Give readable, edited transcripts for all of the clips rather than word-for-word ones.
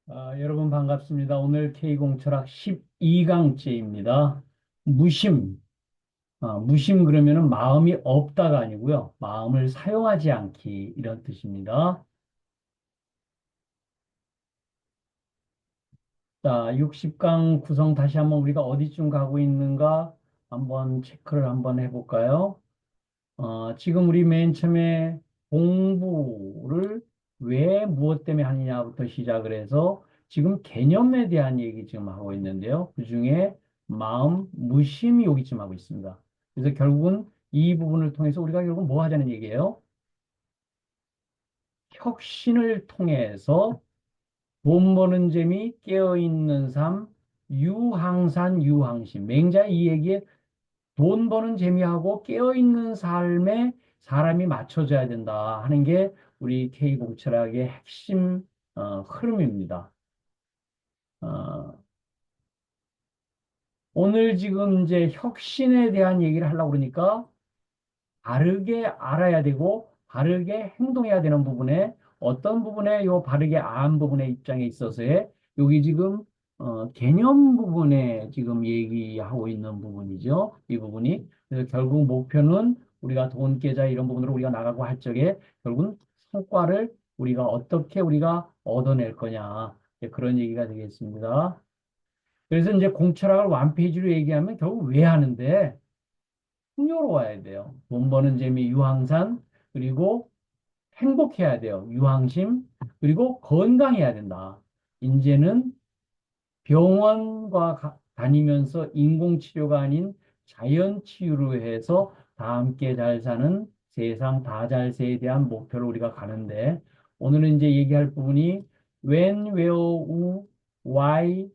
여러분 반갑습니다. 오늘 K공철학 12강째입니다. 무심. 무심 그러면은 마음이 없다가 아니고요. 마음을 사용하지 않기 이런 뜻입니다. 자, 60강 구성 다시 한번 우리가 어디쯤 가고 있는가 한번 체크를 한번 해볼까요? 지금 우리 맨 처음에 공부를 왜 무엇 때문에 하느냐부터 시작을 해서 지금 개념에 대한 얘기 지금 하고 있는데요. 그중에 마음, 무심이 여기쯤 하고 있습니다. 그래서 결국은 이 부분을 통해서 우리가 결국 뭐 하자는 얘기예요? 혁신을 통해서 돈 버는 재미, 깨어있는 삶, 유항산, 유항심. 맹자의 이 얘기에 돈 버는 재미하고 깨어있는 삶에 사람이 맞춰져야 된다 하는 게 우리 K공철학의 핵심 흐름입니다. 어, 오늘 지금 이제 혁신에 대한 얘기를 하려고 그러니까 바르게 알아야 되고 바르게 행동해야 되는 부분에 어떤 부분에 요 바르게 아는 부분의 입장에 있어서의 여기 지금 개념 부분에 지금 얘기하고 있는 부분이죠. 이 부분이. 그래서 결국 목표는 우리가 돈 계좌 이런 부분으로 우리가 나가고 할 적에 결국은 성과를 우리가 어떻게 우리가 얻어낼 거냐. 이제 그런 얘기가 되겠습니다. 그래서 이제 공철학을 완페이지로 얘기하면 결국 왜 하는데 풍요로워야 돼요. 돈 버는 재미 유황산, 그리고 행복해야 돼요. 유황심, 그리고 건강해야 된다. 이제는 병원과 다니면서 인공치료가 아닌 자연치유로 해서 다 함께 잘 사는 세상 다 잘세에 대한 목표로 우리가 가는데 오늘은 이제 얘기할 부분이 when, where, who, why,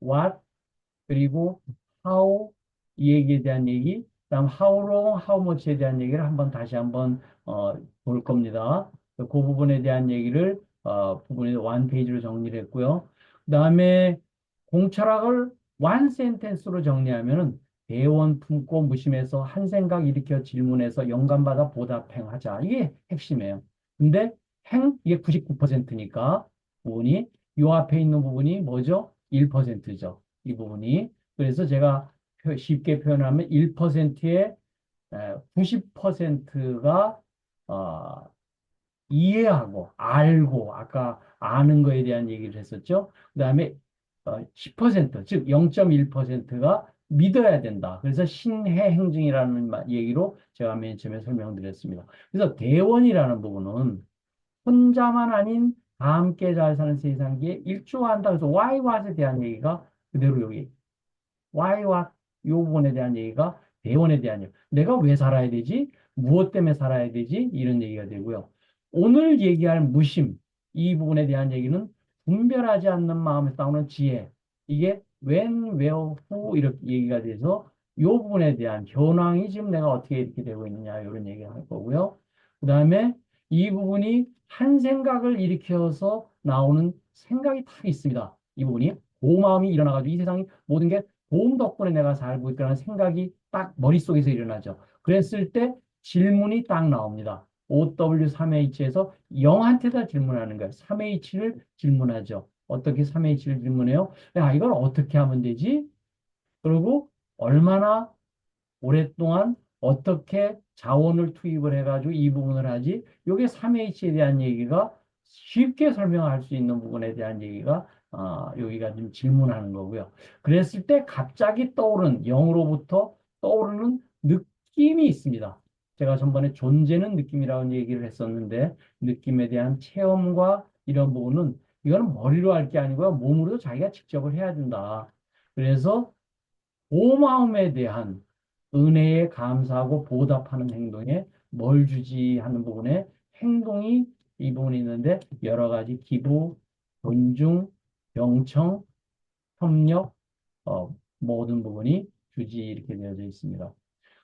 what, 그리고 how 이 얘기에 대한 얘기, 그다음 how long, how much에 대한 얘기를 한번 다시 한번 볼 겁니다. 그 부분에 대한 얘기를 부분에 one 페이지로 정리를 했고요. 그다음에 공철학을 one sentence로 정리하면은 대원 품고 무심해서 한 생각 일으켜 질문해서 영감받아 보답행하자. 이게 핵심이에요. 근데 이게 99%니까 부분이 요 앞에 있는 부분이 뭐죠? 1%죠. 이 부분이. 그래서 제가 쉽게 표현하면 1%의 90%가 이해하고 알고 아까 아는 거에 대한 얘기를 했었죠. 그다음에 10%, 즉 0.1%가 믿어야 된다. 그래서 신해 행증이라는 얘기로 제가 맨 처음에 설명드렸습니다. 그래서 대원이라는 부분은 혼자만 아닌 다 함께 잘 사는 세상기에 일조한다. 그래서 why what에 대한 얘기가 그대로 여기 why what 요 부분에 대한 얘기가 대원에 대한 얘기. 내가 왜 살아야 되지? 무엇 때문에 살아야 되지? 이런 얘기가 되고요. 오늘 얘기할 무심 이 부분에 대한 얘기는 분별하지 않는 마음에서 나오는 지혜. 이게 when, where, who 이렇게 얘기가 돼서 요 부분에 대한 현황이 지금 내가 어떻게 이렇게 되고 있느냐 이런 얘기를 할 거고요. 그 다음에 이 부분이 한 생각을 일으켜서 나오는 생각이 딱 있습니다. 이 부분이 고마움이 일어나가지고 이 세상이 모든 게 도움 덕분에 내가 살고 있다는 생각이 딱 머릿속에서 일어나죠. 그랬을 때 질문이 딱 나옵니다. OW3H에서 영한테다 질문하는 거예요. 3H를 질문하죠. 어떻게 3H를 질문해요? 야, 이걸 어떻게 하면 되지? 그리고 얼마나 오랫동안 어떻게 자원을 투입을 해가지고 이 부분을 하지? 이게 3H에 대한 얘기가 쉽게 설명할 수 있는 부분에 대한 얘기가 여기가 좀 질문하는 거고요. 그랬을 때 갑자기 떠오른 영으로부터 떠오르는 느낌이 있습니다. 제가 전번에 존재는 느낌이라는 얘기를 했었는데 느낌에 대한 체험과 이런 부분은 이거는 머리로 할 게 아니고요. 몸으로도 자기가 직접을 해야 된다. 그래서 고마움에 대한 은혜에 감사하고 보답하는 행동에 뭘 주지 하는 부분에 행동이 이 부분이 있는데 여러 가지 기부, 존중, 경청, 협력, 모든 부분이 주지 이렇게 되어져 있습니다.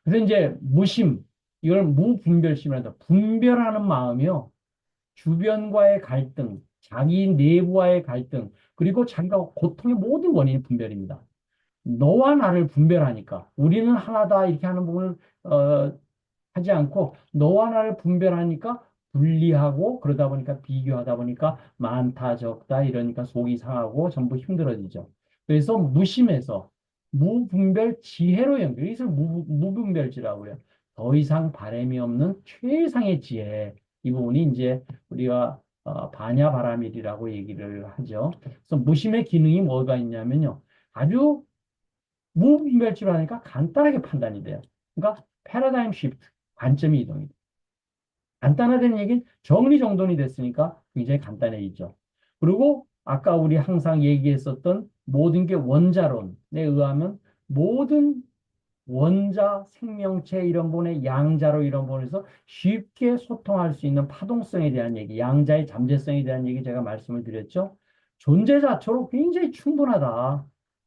그래서 이제 무심, 이걸 무분별심이란다. 분별하는 마음이요. 주변과의 갈등, 자기 내부와의 갈등, 그리고 자기가 고통의 모든 원인이 분별입니다. 너와 나를 분별하니까 우리는 하나다 이렇게 하는 부분을 하지 않고 너와 나를 분별하니까 분리하고 그러다 보니까 비교하다 보니까 많다 적다 이러니까 속이 상하고 전부 힘들어지죠. 그래서 무심해서 무분별 지혜로 연결. 이것을 무분별지라고 그래요. 더 이상 바람이 없는 최상의 지혜. 이 부분이 이제 우리가 반야바라밀이라고 얘기를 하죠. 그래서 무심의 기능이 뭐가 있냐면요. 아주 무분별지로 하니까 간단하게 판단이 돼요. 그러니까 패러다임 시프트, 관점이 이동이 돼요. 간단하다는 얘기는 정리정돈이 됐으니까 굉장히 간단해지죠. 그리고 아까 우리 항상 얘기했었던 모든 게 원자론에 의하면 모든 원자, 생명체 이런 부분의 양자로 이런 부분에서 쉽게 소통할 수 있는 파동성에 대한 얘기, 양자의 잠재성에 대한 얘기 제가 말씀을 드렸죠. 존재 자체로 굉장히 충분하다.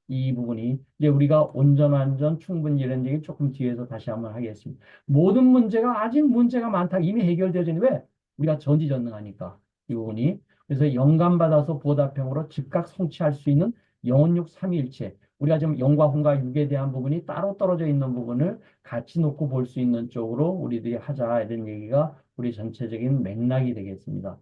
이 부분이 이제 우리가 온전 완전 충분 이런 얘기 조금 뒤에서 다시 한번 하겠습니다. 모든 문제가 아직 문제가 많다 이미 해결되어져 있는데 왜? 우리가 전지전능하니까 이 부분이 그래서 영감받아서 보답형으로 즉각 성취할 수 있는 영혼육 삼위일체 우리가 지금 영과 혼과 육에 대한 부분이 따로 떨어져 있는 부분을 같이 놓고 볼 수 있는 쪽으로 우리들이 하자 이런 얘기가 우리 전체적인 맥락이 되겠습니다.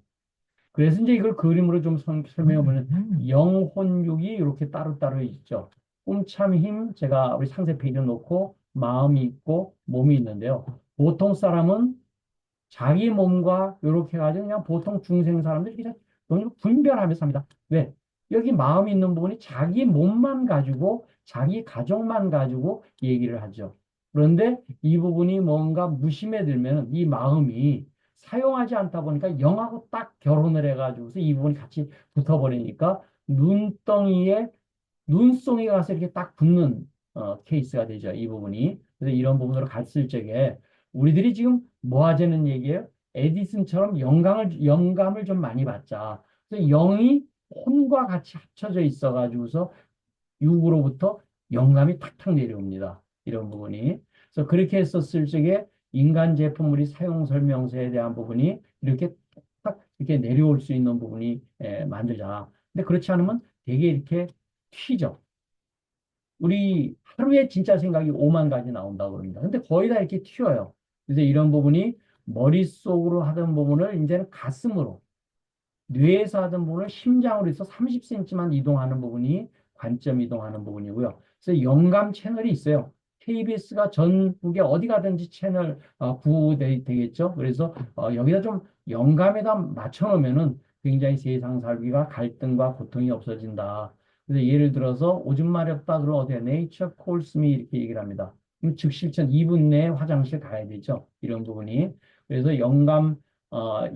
그래서 이제 이걸 그림으로 좀 설명해 보면 영혼육이 이렇게 따로따로 있죠. 꿈참 힘 제가 우리 상세 페이지에 놓고 마음이 있고 몸이 있는데요. 보통 사람은 자기 몸과 이렇게 가지고 그냥 보통 중생 사람들이 그냥 너무 분별하면서 삽니다. 왜? 여기 마음이 있는 부분이 자기 몸만 가지고 자기 가족만 가지고 얘기를 하죠. 그런데 이 부분이 뭔가 무심해 들면 이 마음이 사용하지 않다 보니까 영하고 딱 결혼을 해가지고서 이 부분이 같이 붙어버리니까 눈덩이에 눈송이 가서 이렇게 딱 붙는 케이스가 되죠. 이 부분이. 그래서 이런 부분으로 갔을 적에 우리들이 지금 뭐 하자는 얘기예요? 에디슨처럼 영감을 좀 많이 받자. 그래서 영이 혼과 같이 합쳐져 있어가지고서 육으로부터 영감이 탁탁 내려옵니다. 이런 부분이. 그래서 그렇게 했었을 적에 인간 제품물이 사용 설명서에 대한 부분이 이렇게 탁 이렇게 내려올 수 있는 부분이 만들자. 근데 그렇지 않으면 되게 이렇게 튀죠. 우리 하루에 진짜 생각이 5만 가지 나온다고 그럽니다. 근데 거의 다 이렇게 튀어요. 그래서 이런 부분이 머릿속으로 하던 부분을 이제는 가슴으로, 뇌에서 하던 부분을 심장으로 해서 30cm만 이동하는 부분이 관점 이동하는 부분이고요. 그래서 영감 채널이 있어요. KBS가 전국에 어디 가든지 채널 구되겠죠. 그래서 여기다 좀 영감에다 맞춰놓으면은 굉장히 세상 살기가 갈등과 고통이 없어진다. 그래서 예를 들어서 오줌 마렵다 그러면 어디에 네이처 콜스미 이렇게 얘기를 합니다. 그럼 즉 실천 2분 내에 화장실 가야 되죠. 이런 부분이. 그래서 영감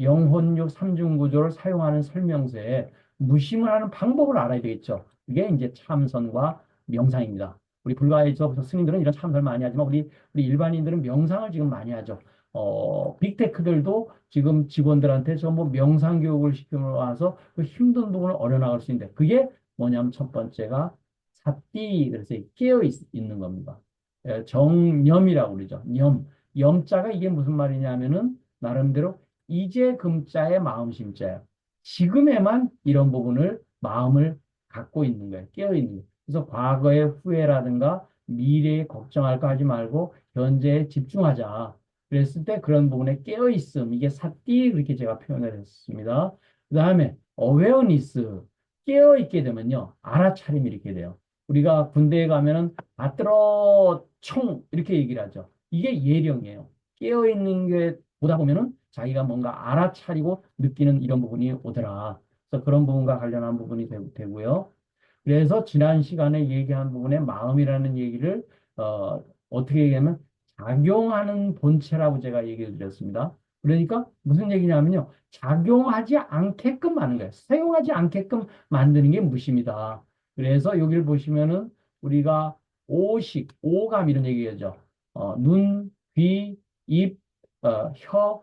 영혼육 삼중 구조를 사용하는 설명서에 무심을 하는 방법을 알아야 되겠죠. 이게 이제 참선과 명상입니다. 우리 불가에서 스님들은 이런 참선을 많이 하지만 우리 일반인들은 명상을 지금 많이 하죠. 빅테크들도 지금 직원들한테 전부 명상 교육을 시키러 와서 그 힘든 부분을 어려나갈 수 있는데 그게 뭐냐면 첫 번째가 사띠 그래서 깨어 있는 겁니다. 정념이라고 그러죠. 염자가 이게 무슨 말이냐면은 나름대로 이제 금자의 마음 심자예요. 지금에만 이런 부분을 마음을 갖고 있는 거예요. 깨어 있는 거예요. 그래서 과거의 후회라든가 미래에 걱정할 거 하지 말고 현재에 집중하자. 그랬을 때 그런 부분에 깨어 있음 이게 사띠 그렇게 제가 표현을 했습니다. 그다음에 어웨어니스 깨어 있게 되면요 알아차림이 이렇게 돼요. 우리가 군대에 가면은 받들어 총 이렇게 얘기를 하죠. 이게 예령이에요. 깨어 있는 게 보다 보면은 자기가 뭔가 알아차리고 느끼는 이런 부분이 오더라. 그래서 그런 부분과 관련한 부분이 되고요. 그래서 지난 시간에 얘기한 부분에 마음이라는 얘기를 어떻게 얘기하면 작용하는 본체라고 제가 얘기를 드렸습니다. 그러니까 무슨 얘기냐면요. 작용하지 않게끔 하는 거예요. 사용하지 않게끔 만드는 게 무심이다. 그래서 여기를 보시면은 우리가 오식, 오감 이런 얘기하죠. 눈, 귀, 입, 혀,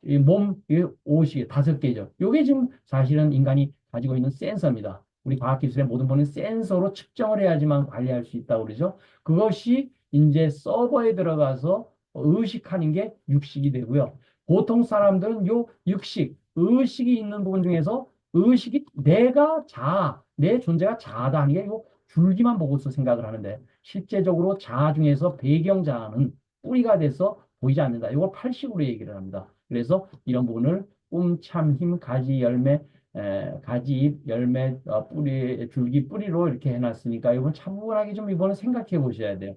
이 몸, 이 오식 다섯 개죠. 요게 지금 사실은 인간이 가지고 있는 센서입니다. 우리 과학기술의 모든 부분은 센서로 측정을 해야지만 관리할 수 있다고 그러죠. 그것이 이제 서버에 들어가서 의식하는 게 육식이 되고요. 보통 사람들은 요 육식, 의식이 있는 부분 중에서 의식이 내가 자아, 내 존재가 자아다 하는 게요 줄기만 보고서 생각을 하는데 실제적으로 자아 중에서 배경 자아는 뿌리가 돼서 보이지 않는다. 이걸 80으로 얘기를 합니다. 그래서 이런 부분을 꿈, 참, 힘, 가지, 열매, 가지, 잎, 열매, 뿌리, 줄기, 뿌리로 이렇게 해놨으니까 이건 차분하게 좀 이번에 생각해 보셔야 돼요.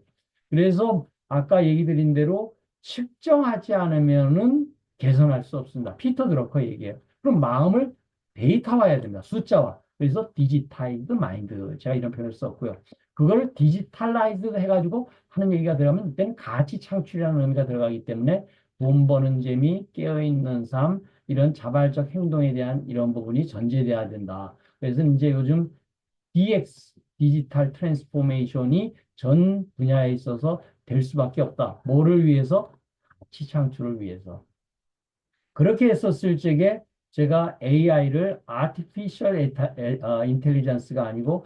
그래서 아까 얘기 드린 대로 측정하지 않으면은 개선할 수 없습니다. 피터 드러커 얘기해요. 그럼 마음을 데이터화해야 됩니다. 숫자화. 그래서 디지타이드 마인드. 제가 이런 표현을 썼고요. 그걸 디지털라이즈 해가지고 하는 얘기가 들어가면 이때는 가치 창출이라는 의미가 들어가기 때문에 돈 버는 재미, 깨어있는 삶, 이런 자발적 행동에 대한 이런 부분이 전제돼야 된다. 그래서 이제 요즘 DX, 디지털 트랜스포메이션이 전 분야에 있어서 될 수밖에 없다. 뭐를 위해서? 가치 창출을 위해서. 그렇게 했었을 적에 제가 AI를 Artificial Intelligence가 아니고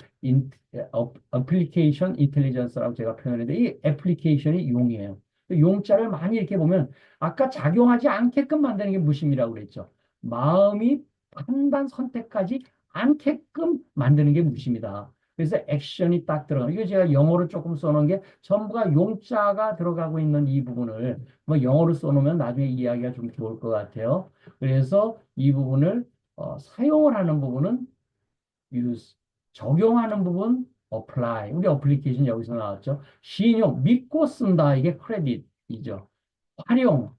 Application Intelligence라고 제가 표현했는데 이 애플리케이션이 용이에요. 용자를 많이 이렇게 보면 아까 작용하지 않게끔 만드는 게 무심이라고 그랬죠. 마음이 판단 선택하지 않게끔 만드는 게 무심이다. 그래서 액션이 딱 들어가는. 이거 제가 영어로 조금 써놓은 게 전부가 용자가 들어가고 있는 이 부분을 뭐 영어로 써놓으면 나중에 이야기가 좀 좋을 것 같아요. 그래서 이 부분을 사용을 하는 부분은 use, 적용하는 부분 apply. 우리 어플리케이션 여기서 나왔죠. 신용, 믿고 쓴다. 이게 크레딧이죠. 활용,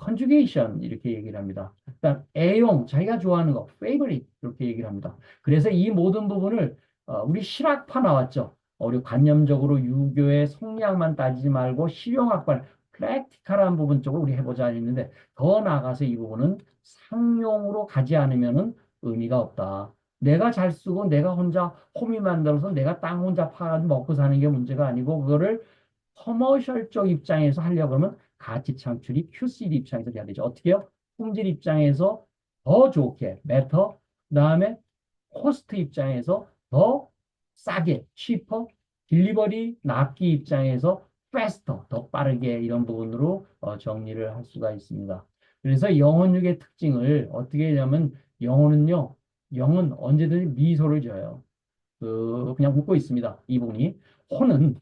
conjugation 이렇게 얘기를 합니다. 그다음 애용, 자기가 좋아하는 거, favorite 이렇게 얘기를 합니다. 그래서 이 모든 부분을 우리 실학파 나왔죠. 우리 관념적으로 유교의 성리학만 따지지 말고 실용학발, 프랙티컬한 부분 쪽을 우리 해보자 했는데 더 나아가서 이 부분은 상용으로 가지 않으면은 의미가 없다. 내가 잘 쓰고 내가 혼자 홈이 만들어서 내가 땅 혼자 파가지고 먹고 사는 게 문제가 아니고 그거를 커머셜 쪽 입장에서 하려고 하면 가치 창출이 QCD 입장에서 돼야 되죠. 어떻게 해요? 품질 입장에서 더 좋게, better, 그다음에 코스트 입장에서 더 싸게, cheaper, 딜리버리 납기 입장에서 faster, 더 빠르게 이런 부분으로 정리를 할 수가 있습니다. 그래서 영혼육의 특징을 어떻게 하냐면 영혼은요, 영은 언제든지 미소를 지어요. 그냥 웃고 있습니다. 이분이. 혼은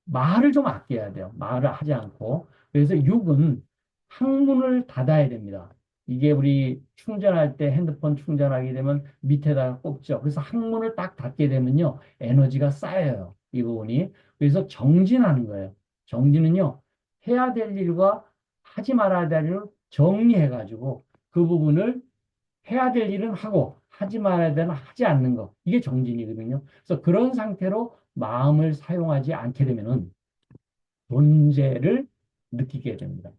말을 좀 아껴야 돼요. 말을 하지 않고. 그래서 육은 항문을 닫아야 됩니다. 이게 우리 충전할 때 핸드폰 충전하게 되면 밑에다가 꼽죠. 그래서 항문을 딱 닫게 되면요. 에너지가 쌓여요. 이 부분이. 그래서 정진하는 거예요. 정진은요. 해야 될 일과 하지 말아야 될 일을 정리해가지고 그 부분을 해야 될 일은 하고 하지 말아야 되는 하지 않는 거. 이게 정진이거든요. 그래서 그런 상태로 마음을 사용하지 않게 되면은 존재를 느끼게 됩니다.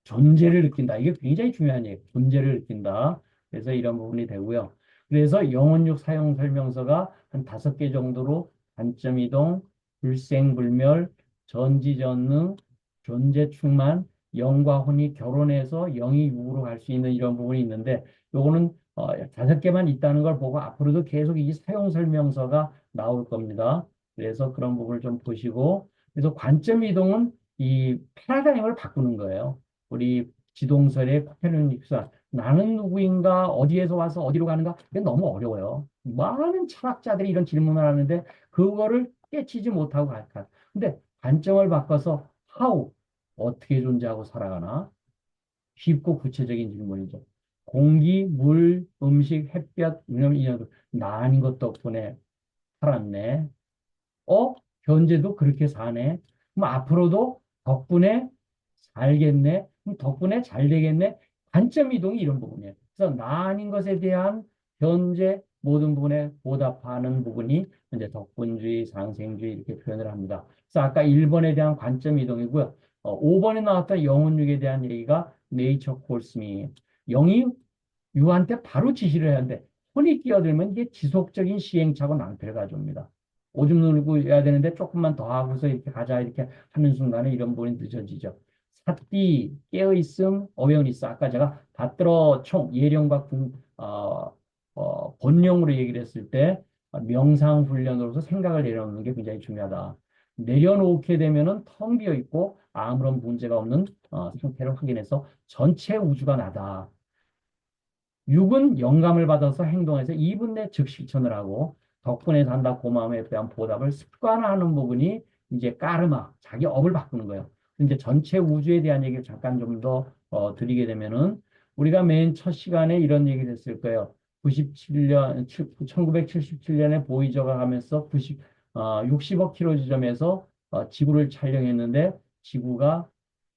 존재를 느낀다. 이게 굉장히 중요한 얘기예요. 존재를 느낀다. 그래서 이런 부분이 되고요. 그래서 영혼육 사용 설명서가 한 5개 정도로 관점 이동, 불생불멸, 전지전능, 존재 충만, 영과 혼이 결혼해서 영이 육으로 갈 수 있는 이런 부분이 있는데 요거는 5개만 있다는 걸 보고 앞으로도 계속 이 사용 설명서가 나올 겁니다. 그래서 그런 부분을 좀 보시고 그래서 관점 이동은 이 패러다임을 바꾸는 거예요. 우리 지동설의 코페르니쿠스 나는 누구인가 어디에서 와서 어디로 가는가 이게 너무 어려워요. 많은 철학자들이 이런 질문을 하는데 그거를 깨치지 못하고 갈까. 근데 관점을 바꿔서 how 어떻게 존재하고 살아가나 쉽고 구체적인 질문이죠. 공기, 물, 음식, 햇볕, 이런 나 아닌 것 덕분에 살았네. 현재도 그렇게 사네. 그럼 앞으로도 덕분에 살겠네. 그럼 덕분에 잘 되겠네. 관점 이동이 이런 부분이에요. 그래서 나 아닌 것에 대한 현재 모든 부분에 보답하는 부분이 이제 덕분주의, 상생주의 이렇게 표현을 합니다. 그래서 아까 1번에 대한 관점 이동이고요. 5번에 나왔던 영혼육에 대한 얘기가 네이처 콜스미. 영이 유한테 바로 지시를 해야 하는데 혼이 끼어들면 이게 지속적인 시행착오 낭패를 가져옵니다. 오줌 누르고 해야 되는데 조금만 더 하고서 이렇게 가자 이렇게 하는 순간에 이런 부분이 늦어지죠. 사띠, 깨어있음, 어웨어니스. 아까 제가 받들어 총, 예령과 본령으로 얘기를 했을 때 명상 훈련으로서 생각을 내려놓는 게 굉장히 중요하다. 내려놓게 되면은 텅 비어 있고 아무런 문제가 없는 상태를 확인해서 전체 우주가 나다. 6은 영감을 받아서 행동해서 2분 내 즉 실천을 하고 덕분에 산다 고마움에 대한 보답을 습관화하는 부분이 이제 까르마, 자기 업을 바꾸는 거예요. 이제 전체 우주에 대한 얘기를 잠깐 좀 더 드리게 되면은 우리가 맨 첫 시간에 이런 얘기를 했을 거예요. 1977년에 보이저가 가면서 60억 킬로 지점에서 지구를 촬영했는데 지구가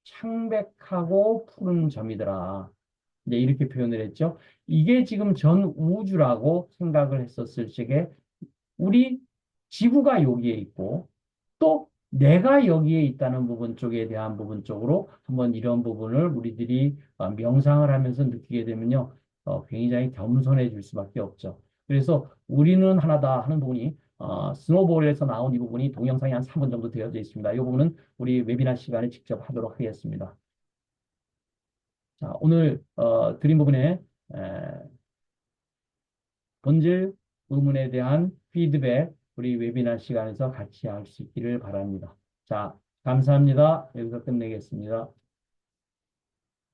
창백하고 푸른 점이더라. 이제 이렇게 표현을 했죠. 이게 지금 전 우주라고 생각을 했었을 적에 우리 지구가 여기에 있고 또 내가 여기에 있다는 부분 쪽에 대한 부분 쪽으로 한번 이런 부분을 우리들이 명상을 하면서 느끼게 되면요. 굉장히 겸손해질 수밖에 없죠. 그래서 우리는 하나다 하는 부분이 스노볼에서 나온 이 부분이 동영상이 한 3분 정도 되어져 있습니다. 이 부분은 우리 웨비나 시간에 직접 하도록 하겠습니다. 자, 오늘 드린 부분에 본질 의문에 대한 피드백 우리 웨비나 시간에서 같이 할 수 있기를 바랍니다. 자, 감사합니다. 여기서 끝내겠습니다.